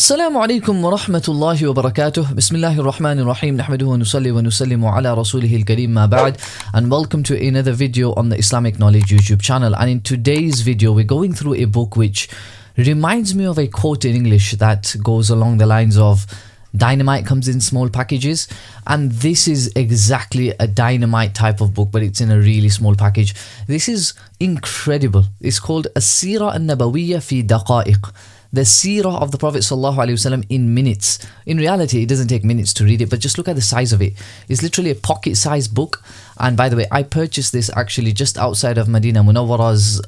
Assalamu alaikum wa rahmatullahi wa barakatuh. Bismillahir Rahmanir Rahim. Nahmaduhu wa nusalli wa nusallimu ala rasulihil kareem ma ba'd. And welcome to another video on the Islamic Knowledge YouTube channel. And in today's video, we're going through a book which reminds me of a quote in English that goes along the lines of dynamite comes in small packages, and this is exactly a dynamite type of book, but it's in a really small package. This is incredible. It's called Seerah an-Nabawiyya fi daqa'iq. The Seerah of the Prophet ﷺ in minutes. In reality, it doesn't take minutes to read it, but just look at the size of it. It's literally a pocket-sized book. And by the way, I purchased this actually just outside of Medina Munawwara's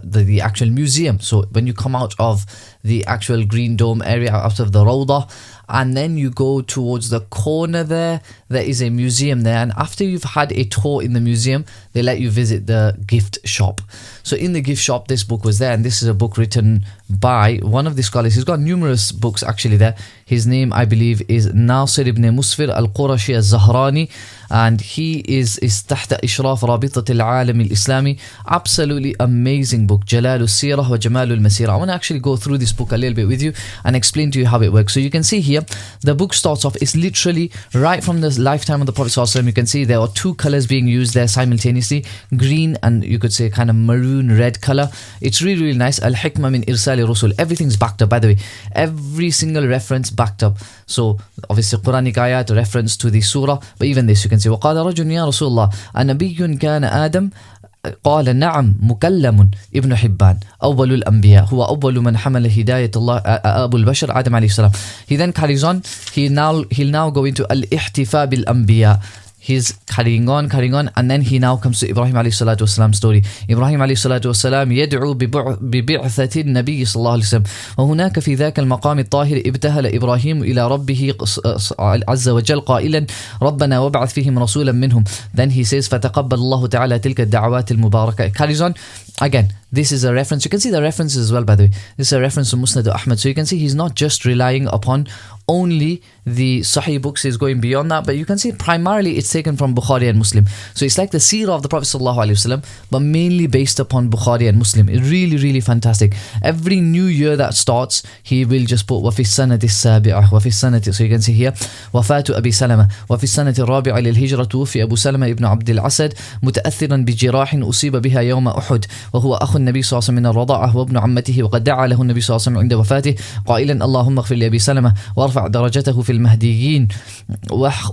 the actual museum. So when you come out of the actual Green Dome area, out of the Rawdah, and then you go towards the corner there is a museum there, and after you've had a tour in the museum, they let you visit the gift shop. So in the gift shop, this book was there, and this is a book written by one of the scholars. He's got numerous books actually there. His name, I believe, is Nasir ibn Musfir al-Qurashi al-Zahrani, and he is تحت إشراف رابطة العالم الإسلامي. Absolutely amazing book, جلال السيرة وجمال المسيرة. I want to actually go through this book a little bit with you and explain to you how it works. So you can see here, the book starts off, it's literally right from the lifetime of the Prophet ﷺ. You can see there are two colors being used there simultaneously, green and you could say kind of maroon red color. It's really, really nice. Al-Hikmah min Irsali Rusul. Everything's backed up, by the way. Every single reference backed up. So obviously Quranic ayat, reference to the surah, but even this you can see, وقال رجل يا رسول الله أنبي كان آدم قال نعم مكلم ابن حبان أول الأنبياء هو أول من حمل هداية الله أبو البشر آدم عليه السلام. He then carries on. He'll now go into الاحتفاء بالأنبياء. He's carrying on, and then he now comes to Ibrahim alayhi salatu wasalam story. Ibrahim alayhi salatu wasalam يدعو ببعثة النبي صلى الله عليه وسلم وهناك في ذاك المقام الطاهر ابتهل إبراهيم إلى ربه عز وجل قائلا ربنا وابعث فيهم رسولا منهم. Then he says فتقبل الله تعالى تلك الدعوات المباركة. Carries on. Again, this is a reference. You can see the references as well, by the way. This is a reference to Musnad Ahmad. So you can see he's not just relying upon only the Sahih books, he's going beyond that, but you can see primarily it's taken from Bukhari and Muslim. So it's like the Seerah of the Prophet ﷺ, but mainly based upon Bukhari and Muslim. It's really, really fantastic. Every new year that starts, he will just put وَفِي السَّنَةِ السَّابِعَةِ وَفِي السَّنَةِ. So you can see here وفاة أبي سلمة وفي السنة الرابعة للهجرة توفي أبو سلمة ابن عبد العسد متأثرا بجراح أصيب بها يوم أحد وهو أخو النبي صلى الله عليه وسلم من الرضاعة وابن عمته وقد دعا له النبي صلى الله عليه وسلم عند وفاته قائلا اللهم اغفر لأبي سلمة وارفع درجته في المهديين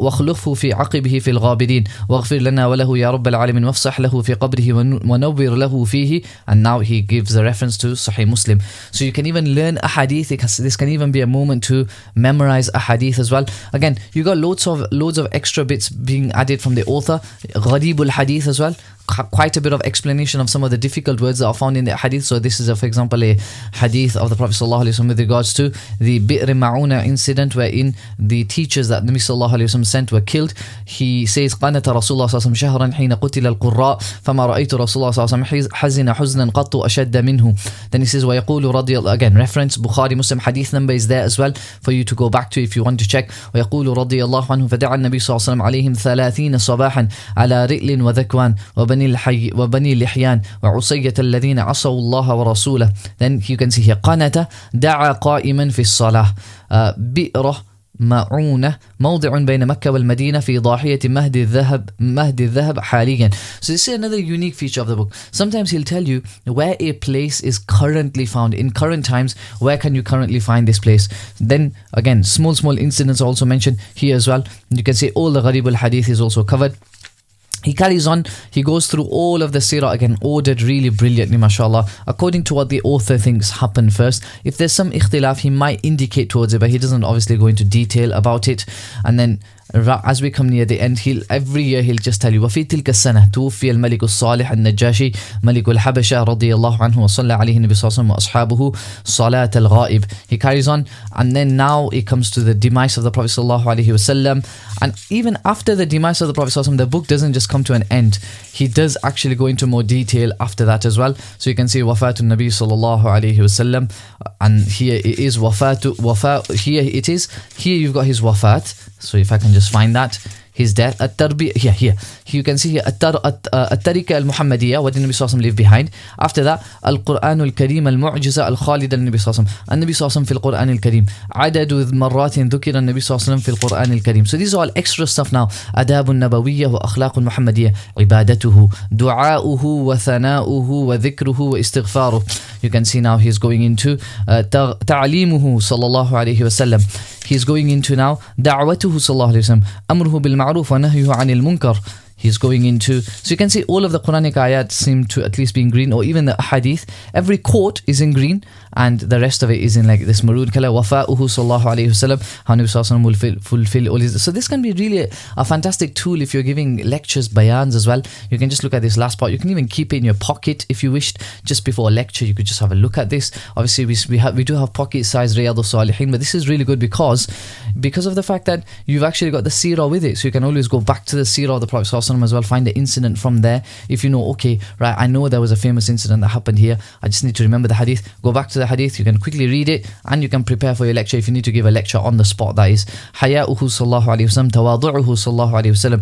واخلفه في عقبه في الغابرين واغفر لنا وله يا رب العالمين وافصح له في قبره ونور له فيه. And now he gives a reference to Sahih Muslim. So you can even learn a hadith. This can even be a moment to memorize a hadith as well. Again, you got loads of extra bits being added from the author. Gharibul hadith as well. Quite a bit of explanation of some of the difficult words that are found in the hadith. So this is, for example, a hadith of the Prophet ﷺ with regards to the Bi'r Ma'una incident, wherein the teachers that Nabi ﷺ sent were killed. He says قَنَتَ رَسُولُ اللَّهِ صَلَّى اللَّهُ عَلَيْهِ وسلم شهرا حين قتل القراء فما رأيت رسول الله صلى الله عليه وسلم حزن حزنا قط أشد منه. Then he says ويقول رضي الله, again reference Bukhari Muslim, hadith number is there as well for you to go back to if you want to check. ويقول رضي الله عنه فدعا النبي صلى الله عليه وسلم عليهم 30 صباحا على رئل وذكوان وبني لحيان وعصية الذين عصوا الله ورسوله. Then you can see here قنت دعا قائما في الصلاة بئر معونة موضع بين مكة والمدينة في ضاحية مهد الذهب حاليا. So this is another unique feature of the book. Sometimes he'll tell you where a place is currently found in current times. Where can you currently find this place? Then again, small incidents are also mentioned here as well. You can see all the Gharib al-Hadith is also covered. He carries on, he goes through all of the seerah, again ordered really brilliantly, mashallah, according to what the author thinks happened first. If there's some ikhtilaf, he might indicate towards it, but he doesn't obviously go into detail about it. And then as we come near the end, every year he'll just tell you وفي تلك السنة توفي الملك الصالح النجاشي ملك الحبشة رضي الله عنه وصلى عليه النبي صلى الله عليه وسلم وأصحابه صلاة الغائب. He carries on, and then now it comes to the demise of the Prophet sallallahu alaihi wasallam. And even after the demise of the Prophet sallallahu alaihi wasallam, the book doesn't just come to an end. He does actually go into more detail after that as well. So you can see wafatun Nabi sallallahu alaihi wasallam, and here it is here it is. Here you've got his wafat. So if I can just find that, his death. Here you can see here التركة المحمدية, what did Nabi Sallallahu Alaihi Wasallam leave behind. After that, القرآن الكريم المعجزة الخالدة للنبي صلى الله عليه وسلم. النبي صلى الله عليه وسلم في القرآن الكريم عدد مرات ذكر النبي صلى الله عليه وسلم في القرآن الكريم. So these are all extra stuff now. آداب النبوية وأخلاق المحمدية, عبادته, دعاؤه وثناؤه وذكره واستغفاره. You can see now he's going into تعليمه صلى الله عليه وسلم. He's going into now دعوته صلى الله عليه وسلم, أمره بالمعروف ونهيه عن المنكر. He's going into, so you can see all of the Quranic ayat seem to at least be in green, or even the hadith. Every quote is in green, and the rest of it is in like this maroon color. Wafa'uhu sallallahu alayhi wasallam, how Nabi sallallahu alayhi wasallam will fulfill all his. So this can be really a fantastic tool if you're giving lectures, bayans as well. You can just look at this last part. You can even keep it in your pocket if you wished. Just before a lecture, you could just have a look at this. Obviously, we do have pocket size Riyadus Salihin, but this is really good because of the fact that you've actually got the Seerah with it. So you can always go back to the Seerah of the Prophet sallallahu alaihi wasallam as well, find the incident from there. If you know, okay, right, I know there was a famous incident that happened here, I just need to remember the hadith, go back to the hadith, you can quickly read it, and you can prepare for your lecture if you need to give a lecture on the spot. That is حياؤه صلى الله عليه وسلم, تواضعه صلى الله عليه وسلم,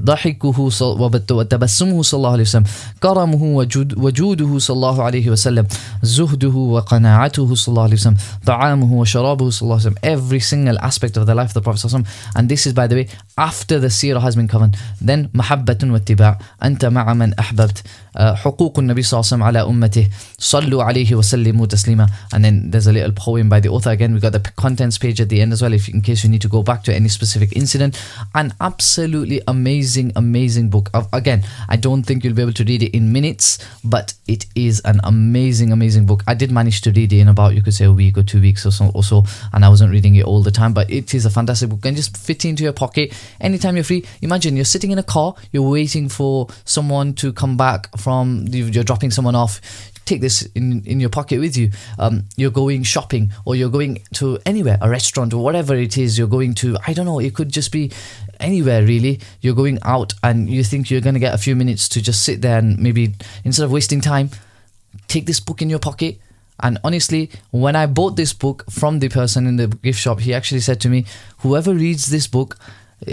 ضحكه وتبسمه صلى الله عليه وسلم, كرمه وجوده صلى الله عليه وسلم, زهده وقناعته صلى الله عليه وسلم, طعامه وشرابه صلى الله عليه وسلم. Every single aspect of the life of the Prophet صلى الله عليه وسلم. And this is, by the way, after the seerah has been covered. Then محبة واتباع, أنت مع من أحببت, حقوق النبي صلى الله عليه وسلم على أمته, صلوا عليه وسلموا تسليما. And then there's a little poem by the author. Again, we got the contents page at the end as well, in case you need to go back to any specific incident. An absolutely amazing book. Again, I don't think you'll be able to read it in minutes, but it is an amazing book. I did manage to read it in about, you could say, a week or 2 weeks or so, and I wasn't reading it all the time, but it is a fantastic book and just fit into your pocket anytime you're free. Imagine you're sitting in a car, you're waiting for someone to come back from, you're dropping someone off. Take this in your pocket with you. You're going shopping, or you're going to anywhere, a restaurant or whatever it is, you're going to, I don't know, it could just be anywhere really. You're going out and you think you're going to get a few minutes to just sit there, and maybe instead of wasting time, take this book in your pocket. And honestly, when I bought this book from the person in the gift shop, he actually said to me, whoever reads this book,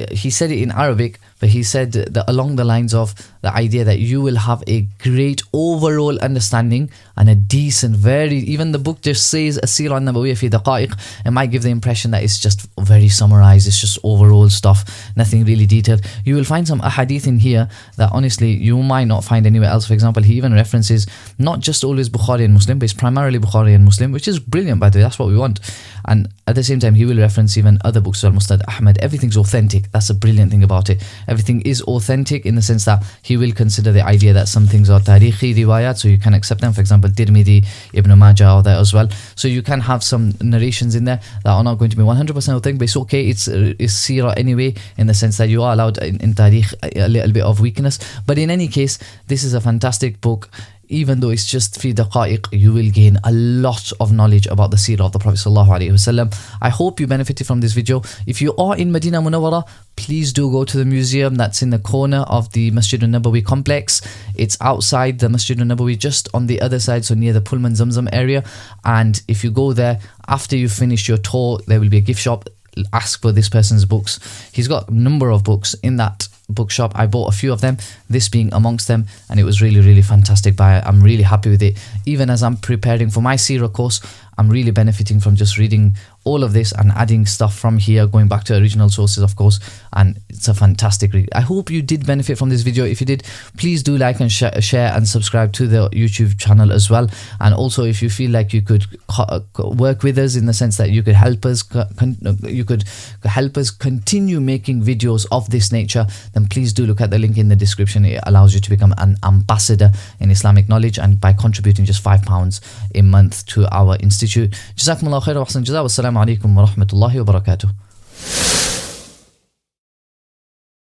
he said it in Arabic, but he said that along the lines of the idea that you will have a great overall understanding and a decent, very, even the book just says Seerah Nabawiyya fi daqa'iq, it might give the impression that it's just very summarized, it's just overall stuff, nothing really detailed. You will find some ahadith in here that honestly you might not find anywhere else. For example, he even references not just always Bukhari and Muslim, but it's primarily Bukhari and Muslim, which is brilliant, by the way, that's what we want. And at the same time, he will reference even other books, so Musnad Ahmad. Everything's authentic. That's a brilliant thing about it. Everything is authentic in the sense that he will consider the idea that some things are tariqi riwayat, so you can accept them. For example, Tirmidhi, Ibn Majah are there as well. So you can have some narrations in there that are not going to be 100% authentic, but it's okay. It's seerah anyway, in the sense that you are allowed in tariq a little bit of weakness. But in any case, this is a fantastic book. Even though it's just fi daqa'iq, you will gain a lot of knowledge about the seerah of the Prophet sallallahu alaihi wasallam. I hope you benefited from this video. If you are in Medina Munawwara, please do go to the museum that's in the corner of the Masjid al-Nabawi complex. It's outside the Masjid al-Nabawi, just on the other side, so near the Pullman Zamzam area. And if you go there, after you finish your tour, there will be a gift shop. Ask for this person's books. He's got a number of books in that bookshop. I bought a few of them, this being amongst them, and it was really fantastic buy. I'm really happy with it. Even as I'm preparing for my Seerah course, I'm really benefiting from just reading all of this and adding stuff from here, going back to original sources, of course, and it's a fantastic read. I hope you did benefit from this video. If you did, please do like and share and subscribe to the YouTube channel as well. And also, if you feel like you could work with us in the sense that you could help us continue making videos of this nature, then please do look at the link in the description. It allows you to become an ambassador in Islamic knowledge, and by contributing just £5 a month to our institute. Jazakumullah khair wa ahsan jaza. Wassalamu alaikum wa rahmatullahi wa barakatuh.